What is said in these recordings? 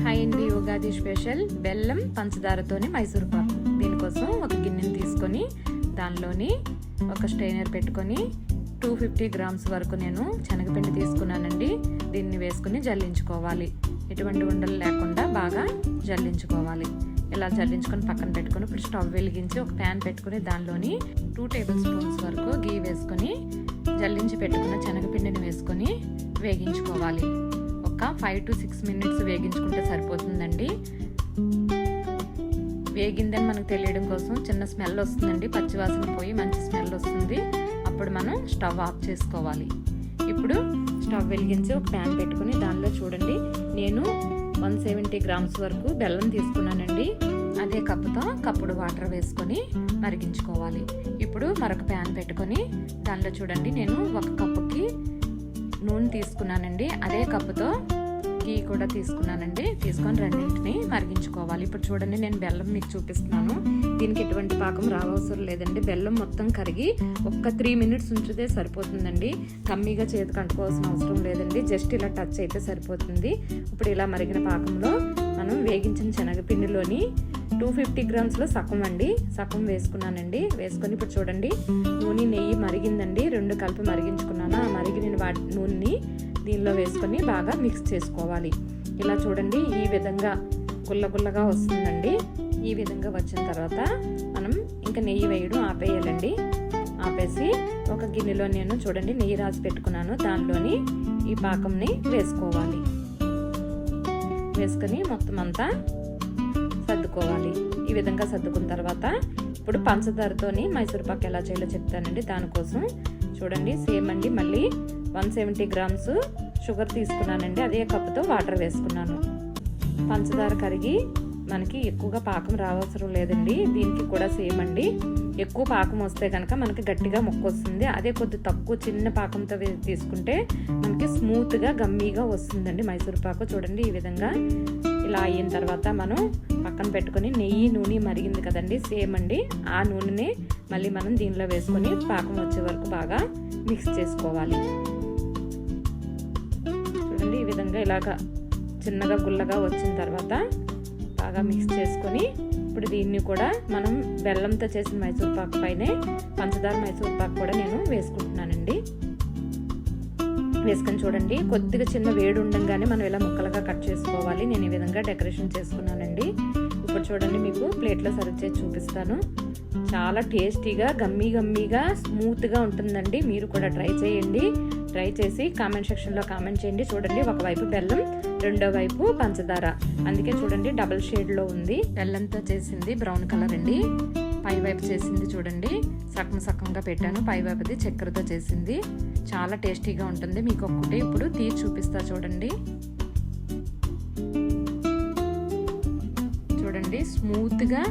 Hi అండి, Ugadi special బెల్లం పంచదారతోని మైసూర్ పాకు. దీనికోసం ఒక గిన్నెని తీసుకొని దానిలోని ఒక స్ట్రైనర్ పెట్టుకొని 250 గ్రామ్స్ వరకు నేను శనగపిండి తీసుకున్నానండి. దీన్ని వేసుకుని జల్లించుకోవాలి. ఎటువంటి ఉండలు లేకుండా బాగా జల్లించుకోవాలి. ఇలా జల్లించుకొని పక్కన పెట్టుకొని ఇప్పుడు స్టవ్ వెలిగించి ఒక ప్యాన్ పెట్టుకుని దానిలోని 2 టేబుల్ స్పూన్స్ వరకు గీ వేసుకొని జల్లించి పెట్టుకున్న శనగపిండిని వేసుకొని వేగించుకోవాలి. ఒక 5 to 6 మినిట్స్ వేగించుకుంటే సరిపోతుందండి. వేగిందని మనకు తెలియడం కోసం చిన్న స్మెల్ వస్తుందండి, పచ్చివాసన పోయి మంచి స్మెల్ వస్తుంది. అప్పుడు మనం స్టవ్ ఆఫ్ చేసుకోవాలి. ఇప్పుడు స్టవ్ వెలిగించి ఒక ప్యాన్ పెట్టుకుని దానిలో చూడండి నేను 170 గ్రామ్స్ వరకు బెల్లం తీసుకున్నానండి. అదే కప్పుతో కప్పుడు వాటర్ వేసుకొని మరిగించుకోవాలి. ఇప్పుడు మరొక ప్యాన్ పెట్టుకొని దానిలో చూడండి నేను 1 కప్పుకి నూనె తీసుకున్నానండి. అదే కప్పుతో గీ కూడా తీసుకున్నానండి. తీసుకొని రెండింటిని మరిగించుకోవాలి. ఇప్పుడు చూడండి నేను బెల్లం మీకు చూపిస్తున్నాను. దీనికి ఎటువంటి పాకం రావసరం లేదండి. బెల్లం మొత్తం కరిగి ఒక్క 3 మినిట్స్ ఉంచితే సరిపోతుందండి. కమ్మీగా చేతికి అంటుకోవాల్సిన అవసరం లేదండి. జస్ట్ ఇలా టచ్ అయితే సరిపోతుంది. ఇప్పుడు ఇలా మరిగిన పాకంలో మనం వేగించిన శనగపిండిలోని 250 గ్రామ్స్లో సగం వేసుకున్నానండి. వేసుకొని ఇప్పుడు చూడండి నూనె నెయ్యి మరిగిందండి. 2 కలిపి మరిగించుకున్నాను. ఆ మరిగిన నూనెని దీనిలో వేసుకొని బాగా మిక్స్ చేసుకోవాలి. ఇలా చూడండి ఈ విధంగా గుల్లగుల్లగా వస్తుందండి. ఈ విధంగా వచ్చిన తర్వాత మనం ఇంకా నెయ్యి వేయడం ఆపేయాలండి. ఆపేసి ఒక గిన్నెలో నేను చూడండి నెయ్యి రాసి పెట్టుకున్నాను. దానిలోని ఈ పాకంని వేసుకోవాలి. వేసుకొని మొత్తం అంతా సర్దుకోవాలి. ఈ విధంగా సర్దుకున్న తర్వాత ఇప్పుడు పంచదారతోని మైసూర్ పాక్ ఎలా చేయాలో చెప్తానండి. దానికోసం చూడండి సేమ్ అండి, మళ్ళీ 170 గ్రామ్స్ షుగర్ తీసుకున్నానండి. అదే కప్పుతో వాటర్ వేసుకున్నాను. పంచదార కరిగి మనకి ఎక్కువగా పాకం రావసరం లేదండి. దీనికి కూడా సేమ్ అండి. ఎక్కువ పాకం వస్తే కనుక మనకి గట్టిగా ముక్క వస్తుంది. అదే కొద్ది తక్కువ చిన్న పాకంతో తీసుకుంటే మనకి స్మూత్గా గమ్మీగా వస్తుందండి మైసూర్ పాకు. చూడండి ఈ విధంగా ఇలా అయిన తర్వాత మనం పక్కన పెట్టుకొని నెయ్యి నూనె మరిగింది కదండి, సేమ్ అండి. ఆ నూనెని మళ్ళీ మనం దీనిలో వేసుకొని పాకం వచ్చే వరకు బాగా మిక్స్ చేసుకోవాలి. చూడండి ఈ విధంగా ఇలాగా చిన్నగా గుల్లగా వచ్చిన తర్వాత బాగా మిక్స్ చేసుకొని ఇప్పుడు దీన్ని కూడా మనం బెల్లంతో చేసిన మైసూర్ పాకు పైనే పంచదార మైసూర్ పాకు కూడా నేను వేసుకుంటున్నానండి. వేసుకొని చూడండి కొద్దిగా చిన్న వేడి ఉండగానే మనం ఇలా ముక్కలుగా కట్ చేసుకోవాలి. నేను ఈ విధంగా డెకరేషన్ చేసుకున్నానండి. ఇప్పుడు చూడండి మీకు ప్లేట్లో సర్వ్ చేసి చూపిస్తాను. చాలా టేస్టీగా గమ్మీగా స్మూత్గా ఉంటుందండి. మీరు కూడా ట్రై చేయండి. ట్రై చేసి కామెంట్ సెక్షన్లో కామెంట్ చేయండి. చూడండి ఒకవైపు బెల్లం, రెండో వైపు పంచదార, అందుకే చూడండి డబుల్ షేడ్లో ఉంది. బెల్లంతో చేసింది బ్రౌన్ కలర్ అండి. పై వైపు చేసింది చూడండి సగంగా పెట్టాను. పై వైపుది చక్కెరతో చేసింది. చాలా టేస్టీగా ఉంటుంది. మీకు ఒక్కటే ఇప్పుడు తీసి చూపిస్తా చూడండి. చూడండి స్మూత్గా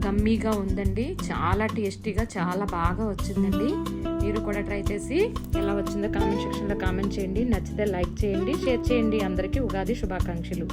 గమ్మీగా ఉందండి. చాలా టేస్టీగా చాలా బాగా వచ్చిందండి. మీరు కూడా ట్రై చేసి ఎలా వచ్చిందో కామెంట్ సెక్షన్లో కామెంట్ చేయండి. నచ్చితే లైక్ చేయండి, షేర్ చేయండి. అందరికీ ఉగాది శుభాకాంక్షలు.